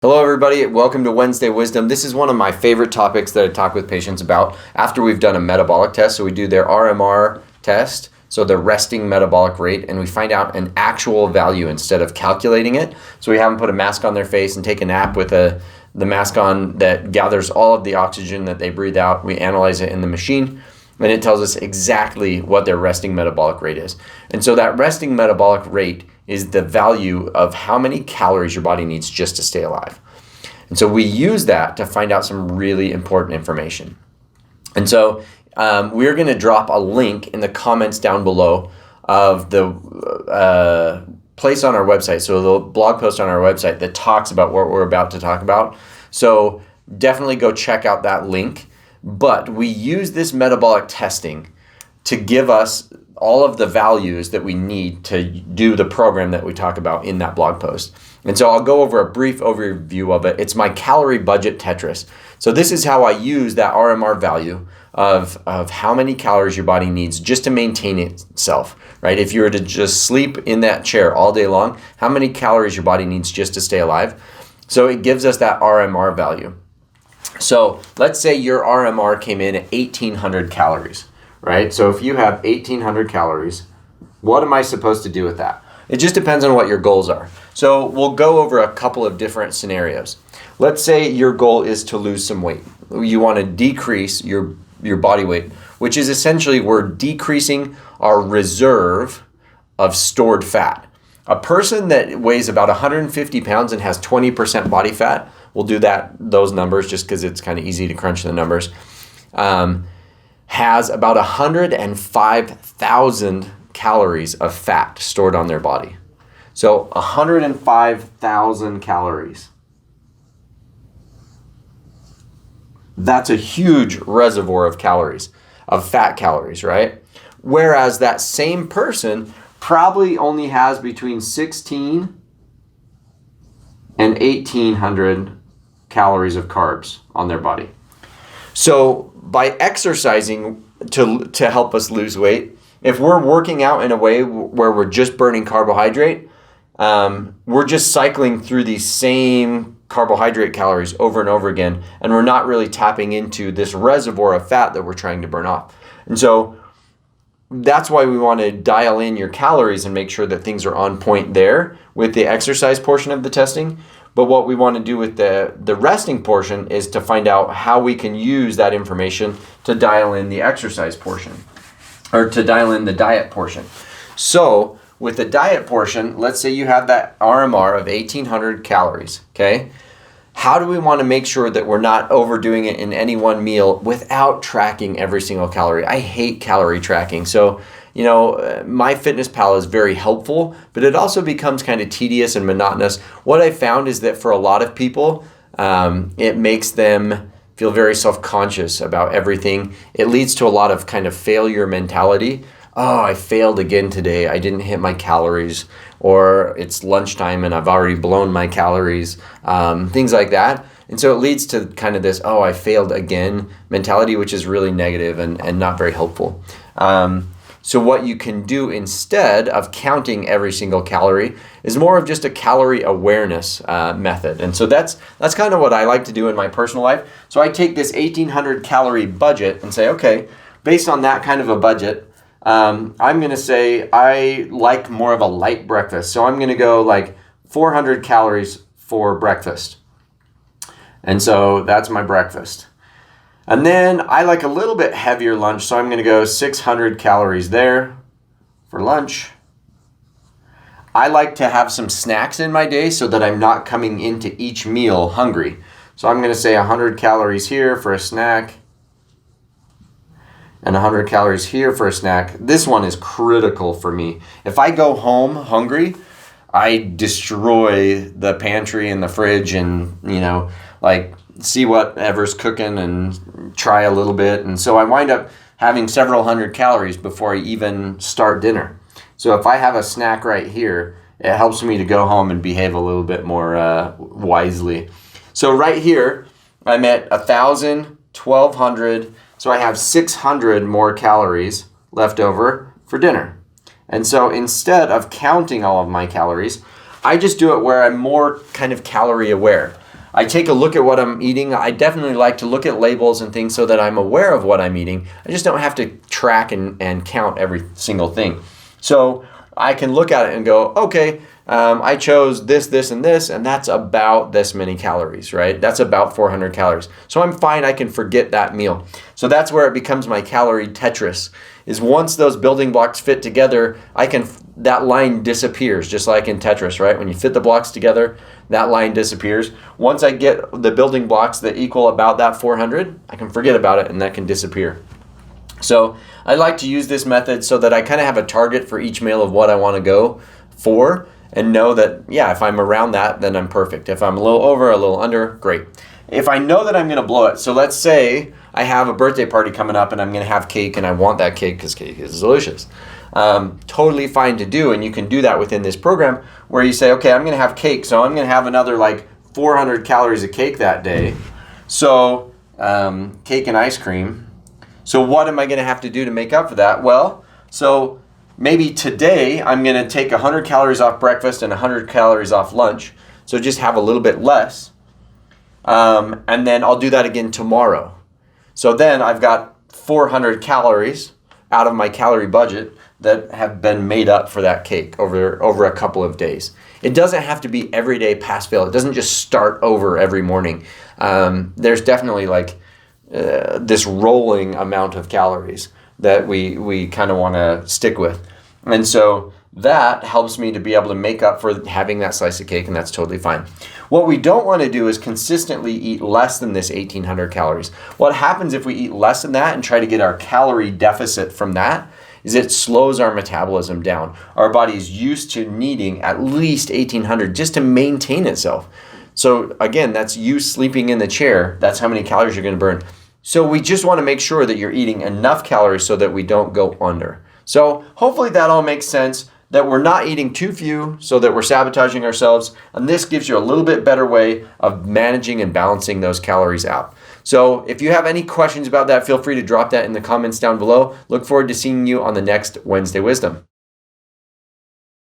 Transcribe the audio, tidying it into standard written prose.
Hello, everybody. Welcome to Wednesday Wisdom. This is one of my favorite topics that I talk with patients about after we've done a metabolic test. So we do their RMR test, so the resting metabolic rate, and we find out an actual value instead of calculating it. So we have them put a mask on their face and take a nap with the mask on that gathers all of the oxygen that they breathe out. We analyze it in the machine, and it tells us exactly what their resting metabolic rate is. And so that resting metabolic rate is the value of how many calories your body needs just to stay alive. And so we use that to find out some really important information. And so we're going to drop a link in the comments down below of the place on our website, so the blog post on our website that talks about what we're about to talk about. So definitely go check out that link. But we use this metabolic testing to give us all of the values that we need to do the program that we talk about in that blog post. And so I'll go over a brief overview of it. It's my calorie budget Tetris. So this is how I use that RMR value of how many calories your body needs just to maintain itself, right? If you were to just sleep in that chair all day long, how many calories your body needs just to stay alive? So it gives us that RMR value. So let's say your RMR came in at 1,800 calories, right? So if you have 1,800 calories, what am I supposed to do with that? It just depends on what your goals are. So we'll go over a couple of different scenarios. Let's say your goal is to lose some weight. You want to decrease your body weight, which is essentially we're decreasing our reserve of stored fat. A person that weighs about 150 pounds and has 20% body fat, we'll do those numbers just because it's kind of easy to crunch the numbers, has about 105,000 calories of fat stored on their body. So 105,000 calories. That's a huge reservoir of calories, of fat calories, right? Whereas that same person probably only has between 16 and 1,800 calories of carbs on their body. So by exercising to help us lose weight, if we're working out in a way where we're just burning carbohydrate, we're just cycling through these same carbohydrate calories over and over again, and we're not really tapping into this reservoir of fat that we're trying to burn off. And so that's why we want to dial in your calories and make sure that things are on point there with the exercise portion of the testing. But what we want to do with the resting portion is to find out how we can use that information to dial in the exercise portion, or to dial in the diet portion. So with the diet portion, let's say you have that RMR of 1,800 calories, okay? How do we want to make sure that we're not overdoing it in any one meal without tracking every single calorie? I hate calorie tracking. So, MyFitnessPal is very helpful, but it also becomes kind of tedious and monotonous. What I found is that for a lot of people, it makes them feel very self-conscious about everything. It leads to a lot of kind of failure mentality. Oh, I failed again today. I didn't hit my calories, or it's lunchtime and I've already blown my calories, things like that. And so it leads to kind of this, oh, I failed again mentality, which is really negative and not very helpful. So what you can do instead of counting every single calorie is more of just a calorie awareness method. And so that's kind of what I like to do in my personal life. So I take this 1,800 calorie budget and say, okay, based on that kind of a budget, I'm going to say I like more of a light breakfast. So I'm going to go like 400 calories for breakfast. And so that's my breakfast. And then I like a little bit heavier lunch. So I'm going to go 600 calories there for lunch. I like to have some snacks in my day so that I'm not coming into each meal hungry. So I'm going to say 100 calories here for a snack, and 100 calories here for a snack. This one is critical for me. If I go home hungry, I destroy the pantry and the fridge and, see whatever's cooking and try a little bit. And so I wind up having several hundred calories before I even start dinner. So if I have a snack right here, it helps me to go home and behave a little bit more wisely. So right here, I'm at 1,000, 1,200, so I have 600 more calories left over for dinner. And so instead of counting all of my calories, I just do it where I'm more kind of calorie aware. I take a look at what I'm eating. I definitely like to look at labels and things so that I'm aware of what I'm eating. I just don't have to track and count every single thing. So I can look at it and go, okay, I chose this, and this, and that's about this many calories, right? That's about 400 calories. So I'm fine, I can forget that meal. So that's where it becomes my calorie Tetris, is once those building blocks fit together, that line disappears, just like in Tetris, right? When you fit the blocks together, that line disappears. Once I get the building blocks that equal about that 400, I can forget about it and that can disappear. So I like to use this method so that I kind of have a target for each meal of what I want to go for, and know that, yeah, if I'm around that, then I'm perfect. If I'm a little over, a little under, great. If I know that I'm going to blow it, so let's say I have a birthday party coming up and I'm going to have cake and I want that cake because cake is delicious. Totally fine to do, and you can do that within this program where you say, okay, I'm going to have cake, so I'm going to have another like 400 calories of cake that day. So cake and ice cream. So what am I going to have to do to make up for that? Well, so maybe today I'm going to take 100 calories off breakfast and 100 calories off lunch. So just have a little bit less. And then I'll do that again tomorrow. So then I've got 400 calories out of my calorie budget that have been made up for that cake over a couple of days. It doesn't have to be every day pass fail. It doesn't just start over every morning. There's definitely like this rolling amount of calories that we kind of want to stick with. And so that helps me to be able to make up for having that slice of cake, and that's totally fine. What we don't want to do is consistently eat less than this 1,800 calories. What happens if we eat less than that and try to get our calorie deficit from that is it slows our metabolism down. Our body is used to needing at least 1,800 just to maintain itself. So again, that's you sleeping in the chair. That's how many calories you're going to burn. So we just want to make sure that you're eating enough calories so that we don't go under. So hopefully that all makes sense, that we're not eating too few so that we're sabotaging ourselves. And this gives you a little bit better way of managing and balancing those calories out. So if you have any questions about that, feel free to drop that in the comments down below. Look forward to seeing you on the next Wednesday Wisdom.